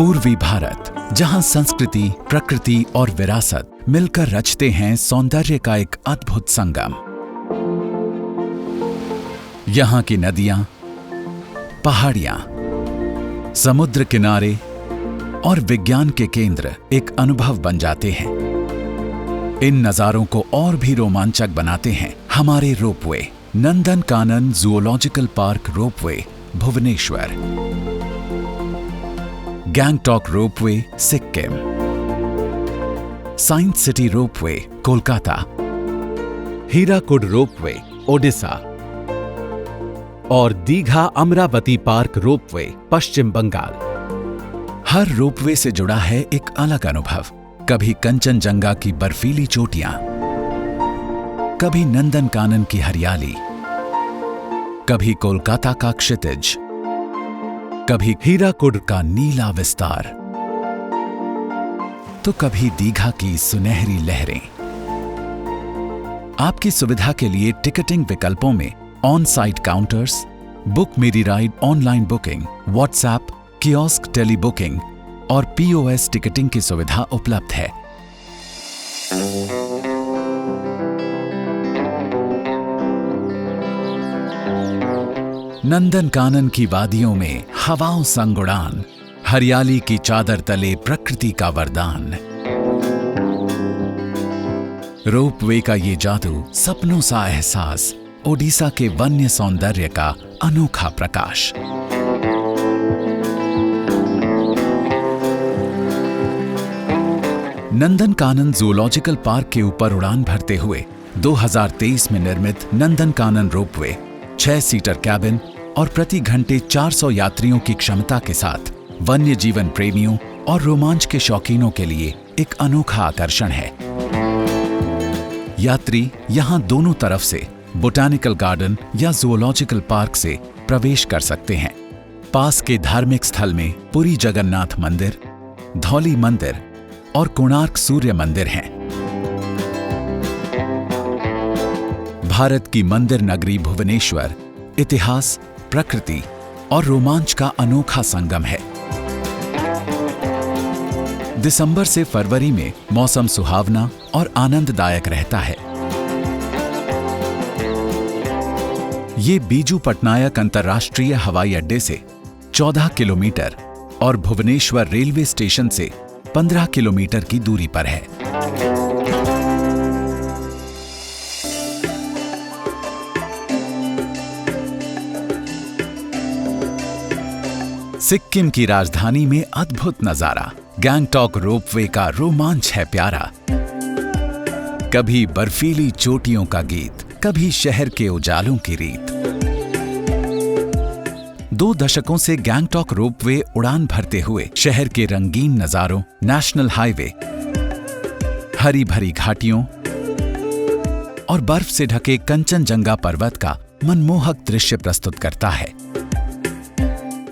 पूर्वी भारत, जहां संस्कृति, प्रकृति और विरासत मिलकर रचते हैं सौंदर्य का एक अद्भुत संगम। यहाँ की नदियां, पहाड़ियां, समुद्र किनारे और विज्ञान के केंद्र एक अनुभव बन जाते हैं। इन नजारों को और भी रोमांचक बनाते हैं हमारे ropeway, Nandankanan zoological park ropeway, Bhubaneswar, Gangtok ropeway, Sikkim, science city ropeway, Kolkata, Hirakud ropeway, Odisha और दीघा अमरावती पार्क रोपवे, पश्चिम बंगाल। हर रोपवे से जुड़ा है एक अलग अनुभव। कभी कंचनजंगा की बर्फीली चोटियां, कभी नंदनकानन की हरियाली, कभी कोलकाता का क्षितिज, कभी हीराकुड का नीला विस्तार, तो कभी दीघा की सुनहरी लहरें। आपकी सुविधा के लिए टिकटिंग विकल्पों में ऑन साइट काउंटर्स, बुक मेरी ride online booking, WhatsApp, kiosk tele booking और पीओएस टिकटिंग की सुविधा उपलब्ध है। नंदनकानन की वादियों में हवाओं संग उड़ान, हरियाली की चादर तले प्रकृति का वरदान। रोपवे का ये जादू, सपनों सा एहसास, ओडिशा के वन्य सौंदर्य का अनोखा प्रकाश। नंदनकानन जूलॉजिकल पार्क के ऊपर उड़ान भरते हुए 2023 में निर्मित नंदनकानन रोपवे 6 सीटर कैबिन और प्रति घंटे 400 यात्रियों की क्षमता के साथ वन्य जीवन प्रेमियों और रोमांच के शौकीनों के लिए एक अनोखा आकर्षण है। यात्री यहां दोनों तरफ से बोटानिकल गार्डन या जूलॉजिकल पार्क से प्रवेश कर सकते हैं। पास के धार्मिक स्थल में पुरी जगन्नाथ मंदिर, धौली मंदिर और कोणार्क सूर्य मंदिर हैं। भारत की मंदिर नगरी भुवनेश्वर इतिहास, प्रकृति और रोमांच का अनोखा संगम है। दिसंबर से फरवरी में मौसम सुहावना और आनंददायक रहता है। ये बीजू पटनायक अंतर्राष्ट्रीय हवाई अड्डे से 14 किलोमीटर और भुवनेश्वर रेलवे स्टेशन से 15 किलोमीटर की दूरी पर है। सिक्किम की राजधानी में अद्भुत नजारा, गैंगटॉक रोपवे का रोमांच है प्यारा। कभी बर्फीली चोटियों का गीत, कभी शहर के उजालों की रीत। 2 दशकों से गैंगटॉक रोपवे उड़ान भरते हुए शहर के रंगीन नजारों, नेशनल हाईवे, हरी भरी घाटियों और बर्फ से ढके कंचनजंगा पर्वत का मनमोहक दृश्य प्रस्तुत करता है।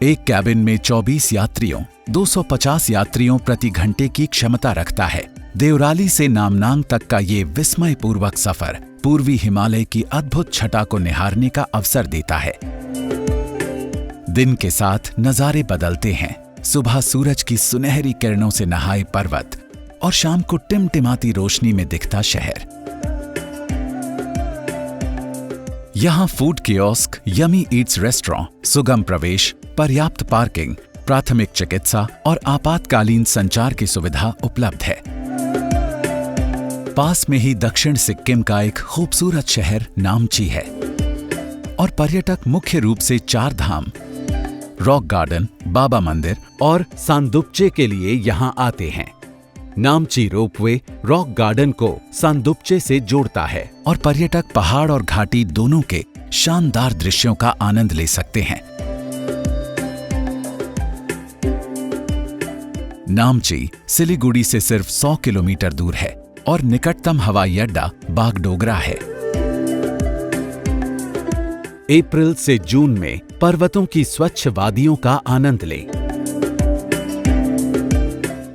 एक कैबिन में 24 यात्रियों, 250 यात्रियों प्रति घंटे की क्षमता रखता है। देवराली से नामनांग तक का ये विस्मयपूर्वक सफर पूर्वी हिमालय की अद्भुत छटा को निहारने का अवसर देता है। दिन के साथ नजारे बदलते हैं। सुबह सूरज की सुनहरी किरणों से नहाए पर्वत और शाम को टिमटिमाती रोशनी में दिखता शहर। यहाँ food kiosk, yummy Yeats restaurant, सुगम प्रवेश, पर्याप्त पार्किंग, प्राथमिक चिकित्सा और आपातकालीन संचार की सुविधा उपलब्ध है। पास में ही दक्षिण सिक्किम का एक खूबसूरत शहर नामची है और पर्यटक मुख्य रूप से 4 धाम, रॉक गार्डन, बाबा मंदिर और सांदुप्चे के लिए यहाँ आते हैं। नामची रोपवे रॉक गार्डन को सांदुप्चे से जोड़ता है और पर्यटक पहाड़ और घाटी दोनों के शानदार दृश्यों का आनंद ले सकते हैं। नामची सिलीगुड़ी से सिर्फ 100 किलोमीटर दूर है और निकटतम हवाई अड्डा बागडोगरा है। अप्रैल से जून में पर्वतों की स्वच्छ वादियों का आनंद लें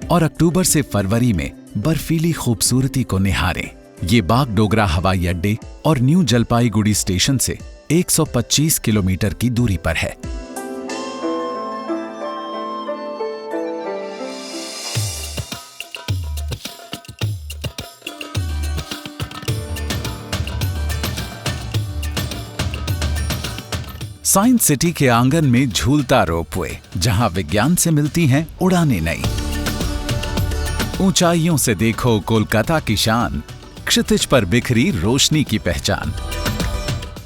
और अक्टूबर से फरवरी में बर्फीली खूबसूरती को निहारें। ये बागडोगरा हवाई अड्डे और न्यू जलपाईगुड़ी स्टेशन से 125 किलोमीटर की दूरी पर है। साइंस सिटी के आंगन में झूलता रोपवे, जहां विज्ञान से मिलती हैं उड़ानें नई। ऊंचाइयों से देखो कोलकाता की शान, क्षितिज पर बिखरी रोशनी की पहचान।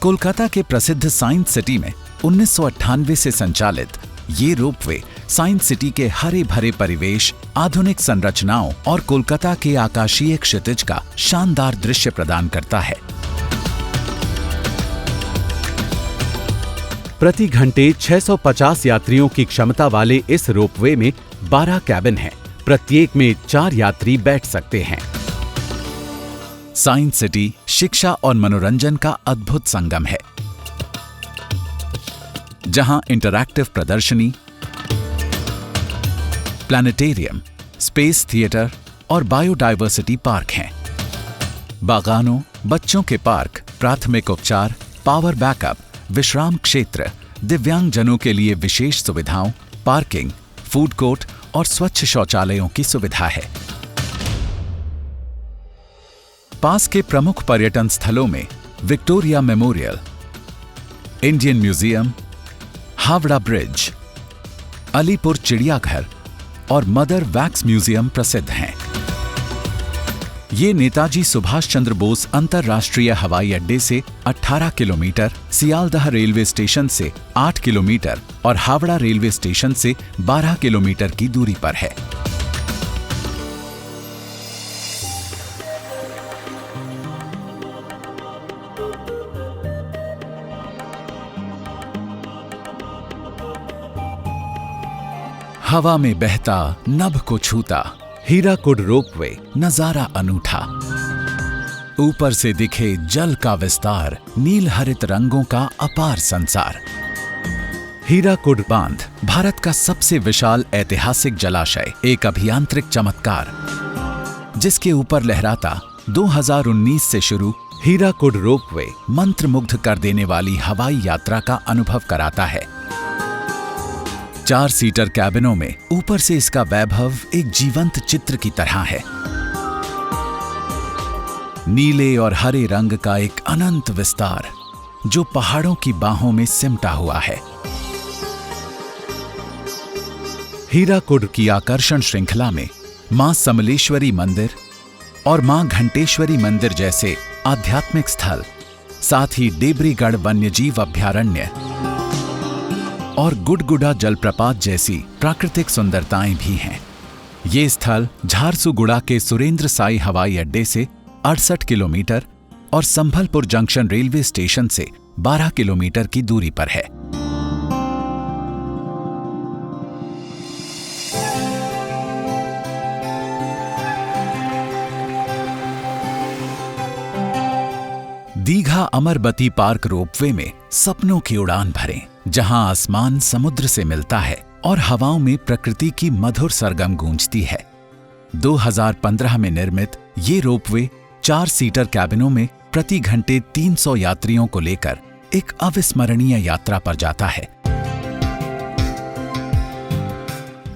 कोलकाता के प्रसिद्ध साइंस सिटी में 1998 से संचालित ये रोपवे साइंस सिटी के हरे भरे परिवेश, आधुनिक संरचनाओं और कोलकाता के आकाशीय क्षितिज का शानदार दृश्य प्रदान करता है। प्रति घंटे 650 यात्रियों की क्षमता वाले इस रोपवे में 12 कैबिन हैं। प्रत्येक में 4 यात्री बैठ सकते हैं। साइंस सिटी शिक्षा और मनोरंजन का अद्भुत संगम है, जहां इंटरैक्टिव प्रदर्शनी, प्लैनेटेरियम, स्पेस थिएटर और बायोडायवर्सिटी पार्क हैं। बागानों, बच्चों के पार्क, प्राथमिक उपचार, पावर बैकअप, विश्राम क्षेत्र, दिव्यांगजनों के लिए विशेष सुविधाओं, पार्किंग, फूड कोर्ट और स्वच्छ शौचालयों की सुविधा है। पास के प्रमुख पर्यटन स्थलों में Victoria memorial, Indian museum, Howrah bridge, Alipur चिड़ियाघर और मदर वैक्स म्यूजियम प्रसिद्ध हैं। ये नेताजी सुभाष चंद्र बोस अंतर्राष्ट्रीय हवाई अड्डे से 18 किलोमीटर, सियालदह रेलवे स्टेशन से 8 किलोमीटर और हावड़ा रेलवे स्टेशन से 12 किलोमीटर की दूरी पर है। हवा में बहता, नभ को छूता, हीराकुड रोपवे नजारा अनूठा। ऊपर से दिखे जल का विस्तार, नील हरित रंगों का अपार संसार। हीराकुड बांध भारत का सबसे विशाल ऐतिहासिक जलाशय, एक अभियांत्रिक चमत्कार, जिसके ऊपर लहराता 2019 से शुरू हीराकुड रोपवे मंत्रमुग्ध कर देने वाली हवाई यात्रा का अनुभव कराता है। 4 सीटर कैबिनों में ऊपर से इसका वैभव एक जीवंत चित्र की तरह है। नीले और हरे रंग का एक अनंत विस्तार जो पहाड़ों की बाहों में सिमटा हुआ है। हीराकुड की आकर्षण श्रृंखला में मां समलेश्वरी मंदिर और मां घंटेश्वरी मंदिर जैसे आध्यात्मिक स्थल, साथ ही डेबरीगढ़ वन्यजीव अभयारण्य और गुडगुडा जलप्रपात जैसी प्राकृतिक सुंदरताएं भी हैं। ये स्थल झारसुगुड़ा के सुरेंद्र साई हवाई अड्डे से 68 किलोमीटर और संभलपुर जंक्शन रेलवे स्टेशन से 12 किलोमीटर की दूरी पर है। दीघा अमरबती पार्क रोपवे में सपनों की उड़ान भरें, जहां आसमान समुद्र से मिलता है और हवाओं में प्रकृति की मधुर सरगम गूंजती है। 2015 में निर्मित ये रोपवे 4 सीटर कैबिनों में प्रति घंटे 300 यात्रियों को लेकर एक अविस्मरणीय यात्रा पर जाता है,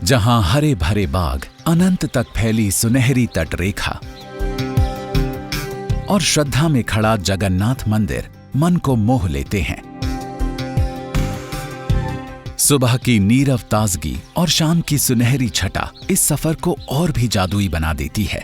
जहां हरे भरे बाग, अनंत तक फैली सुनहरी तटरेखा और श्रद्धा में खड़ा जगन्नाथ मंदिर मन को मोह लेते हैं। सुबह की नीरव ताजगी और शाम की सुनहरी छटा इस सफर को और भी जादुई बना देती है।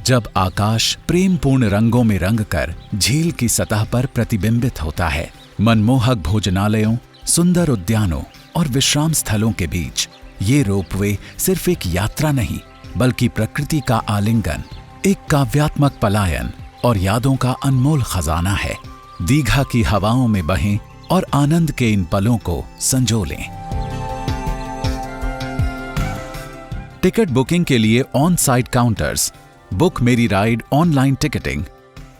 जब आकाश प्रेमपूर्ण रंगों में रंगकर झील की सतह पर प्रतिबिंबित होता है, मनमोहक भोजनालयों, सुंदर उद्यानों और विश्राम स्थलों के बीच ये रोपवे सिर्फ एक यात्रा नहीं, बल्कि प्रकृति का आलिंगन, एक काव्यात्मक पलायन और यादों का अनमोल खजाना है। दीघा की हवाओं में बहें और आनंद के इन पलों को संजो लें। टिकट बुकिंग के लिए ऑन साइट काउंटर्स, बुक मेरी राइड ऑनलाइन टिकटिंग,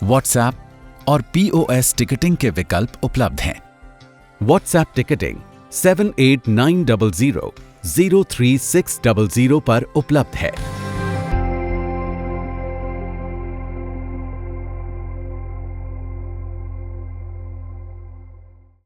व्हाट्सएप और POS टिकटिंग के विकल्प उपलब्ध हैं। व्हाट्सएप टिकटिंग 7890003600 पर उपलब्ध है।